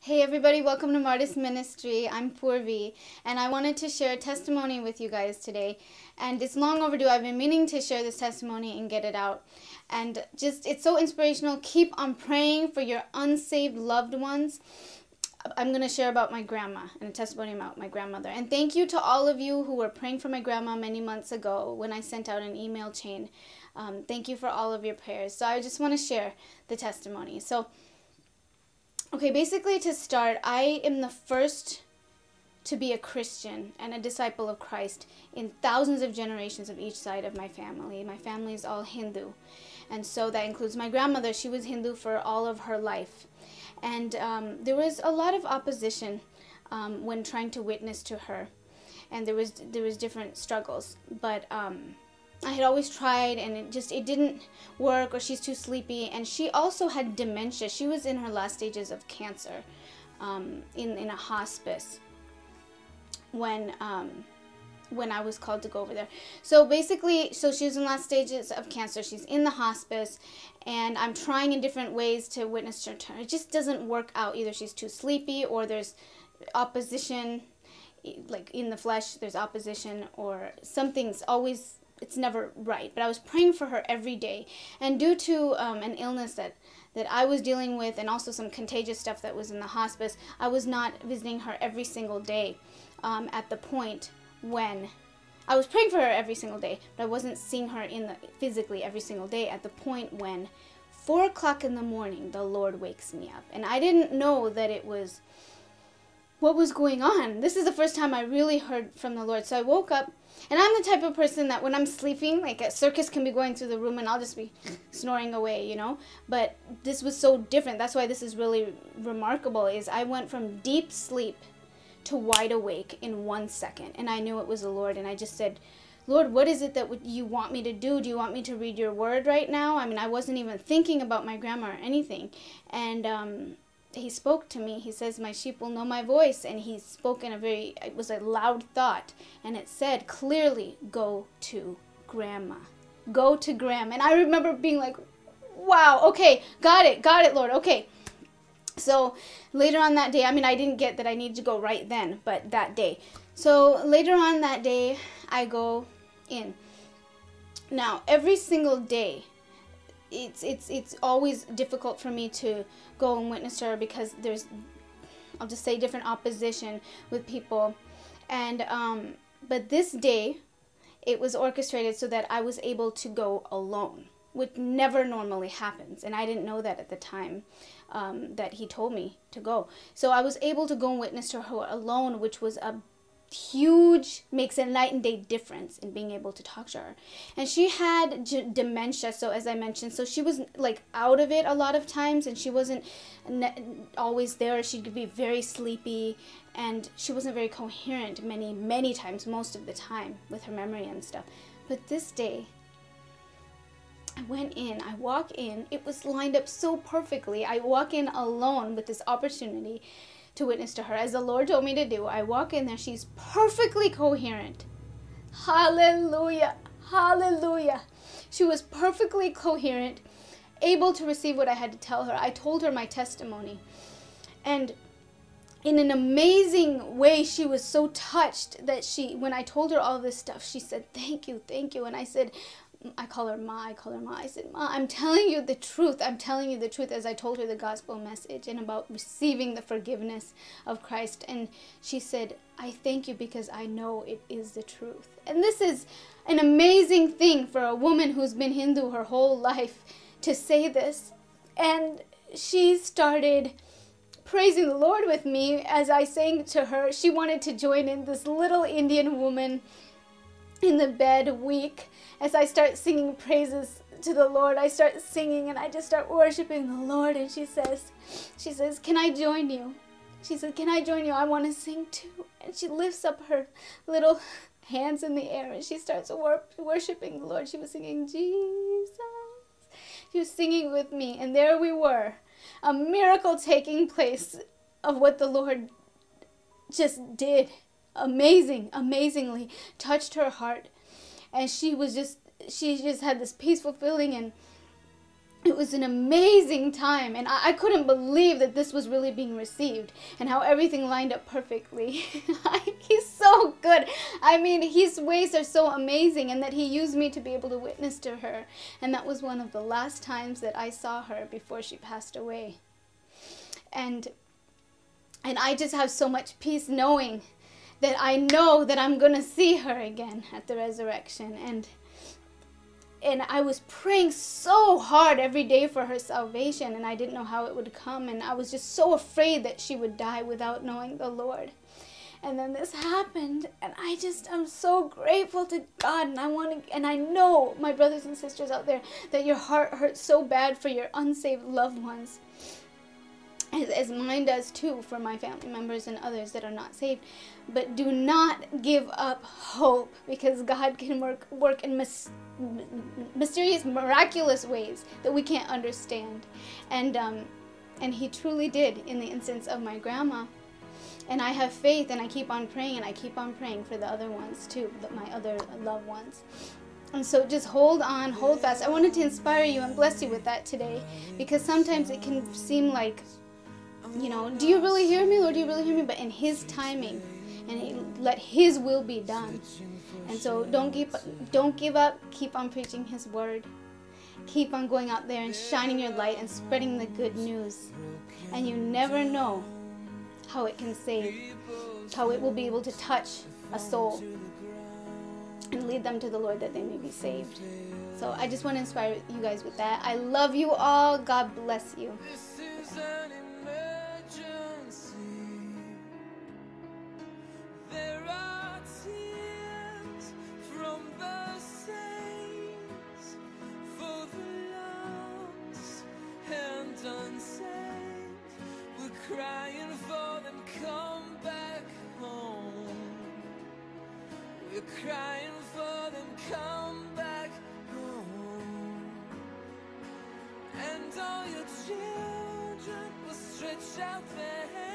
Hey everybody, welcome to Martis Ministry. I'm Purvi, and I wanted to share a testimony with you guys today. And it's long overdue. I've been meaning to share this testimony and get it out. And it's so inspirational. Keep on praying for your unsaved loved ones. I'm going to share about my grandma and a testimony about my grandmother. And thank you to all of you who were praying for my grandma many months ago when I sent out an email chain. Thank you for all of your prayers. So I just want to share the testimony. Okay, basically to start, I am the first to be a Christian and a disciple of Christ in thousands of generations of each side of my family. My family is all Hindu, and so that includes my grandmother. She was Hindu for all of her life, and there was a lot of opposition when trying to witness to her, and there was different struggles, but I had always tried, and it didn't work, or she's too sleepy. And she also had dementia. She was in her last stages of cancer, in a hospice when I was called to go over there. So basically, she was in last stages of cancer. She's in the hospice, and I'm trying in different ways to witness to her. It just doesn't work out. Either she's too sleepy, or there's opposition, like in the flesh. There's opposition, or something's always. It's never right. But I was praying for her every day. And due to an illness that I was dealing with, and also some contagious stuff that was in the hospice, I was not visiting her every single day at the point when I was praying for her every single day, but I wasn't seeing her physically every single day at the point when 4 o'clock in the morning the Lord wakes me up. And I didn't know that it was what was going on. This is the first time I really heard from the Lord. So I woke up, and I'm the type of person that when I'm sleeping, like a circus can be going through the room and I'll just be snoring away, you know. But this was so different. That's why this is really remarkable, is I went from deep sleep to wide awake in 1 second. And I knew it was the Lord. And I just said, Lord, what is it that you want me to do? Do you want me to read your word right now? I mean, I wasn't even thinking about my grandma or anything. And he spoke to me. He says, my sheep will know my voice. And he spoke in it was a loud thought. And it said clearly, go to grandma. Go to grandma. And I remember being like, wow, okay, got it, Lord, okay. So later on that day, I mean, I didn't get that I needed to go right then, but that day. So later on that day, I go in. Now, every single day, it's always difficult for me to go and witness to her because there's, I'll just say, different opposition with people. And but this day it was orchestrated so that I was able to go alone, which never normally happens, and I didn't know that at the time that he told me to go. So I was able to go and witness to her alone, which was makes a night and day difference in being able to talk to her. And she had dementia, so as I mentioned, so she was like out of it a lot of times, and she wasn't always there. She could be very sleepy, and she wasn't very coherent many times, most of the time, with her memory and stuff. But this day, I walk in, it was lined up so perfectly. I walk in alone with this opportunity to witness to her, as the Lord told me to do. I walk in there, she's perfectly coherent. Hallelujah, hallelujah. She was perfectly coherent, able to receive what I had to tell her. I told her my testimony, and in an amazing way, she was so touched that when I told her all this stuff, she said, thank you, and I said, I call her Ma. I said, Ma, I'm telling you the truth. I'm telling you the truth, as I told her the gospel message and about receiving the forgiveness of Christ. And she said, I thank you because I know it is the truth. And this is an amazing thing for a woman who's been Hindu her whole life to say this. And she started praising the Lord with me as I sang to her. She wanted to join in, this little Indian woman in the bed, weak. As I start singing praises to the Lord, I start singing and I just start worshiping the Lord. And she says, can I join you? She said, can I join you? I want to sing too. And she lifts up her little hands in the air and she starts worshiping the Lord. She was singing, Jesus. She was singing with me, and there we were, a miracle taking place of what the Lord just did. Amazingly touched her heart. And she just had this peaceful feeling, and it was an amazing time, and I couldn't believe that this was really being received and how everything lined up perfectly. He's so good. I mean, his ways are so amazing, and that he used me to be able to witness to her. And that was one of the last times that I saw her before she passed away. And I just have so much peace knowing that I know that I'm going to see her again at the resurrection. And I was praying so hard every day for her salvation, and I didn't know how it would come, and I was just so afraid that she would die without knowing the Lord. And then this happened, and I'm so grateful to God, and I know, my brothers and sisters out there, that your heart hurts so bad for your unsaved loved ones, as mine does too, for my family members and others that are not saved. But do not give up hope, because God can work in mysterious, miraculous ways that we can't understand. And he truly did in the instance of my grandma. And I have faith, and I keep on praying, and I keep on praying for the other ones too, my other loved ones. And so just hold on, hold fast. I wanted to inspire you and bless you with that today, because sometimes it can seem like, do you really hear me, Lord? Do you really hear me? But in His timing, and let His will be done. And so don't give up. Keep on preaching His word. Keep on going out there and shining your light and spreading the good news. And you never know how it can save, how it will be able to touch a soul and lead them to the Lord, that they may be saved. So I just want to inspire you guys with that. I love you all. God bless you. Crying for them, come back home. We're crying for them, come back home. And all your children will stretch out their hands.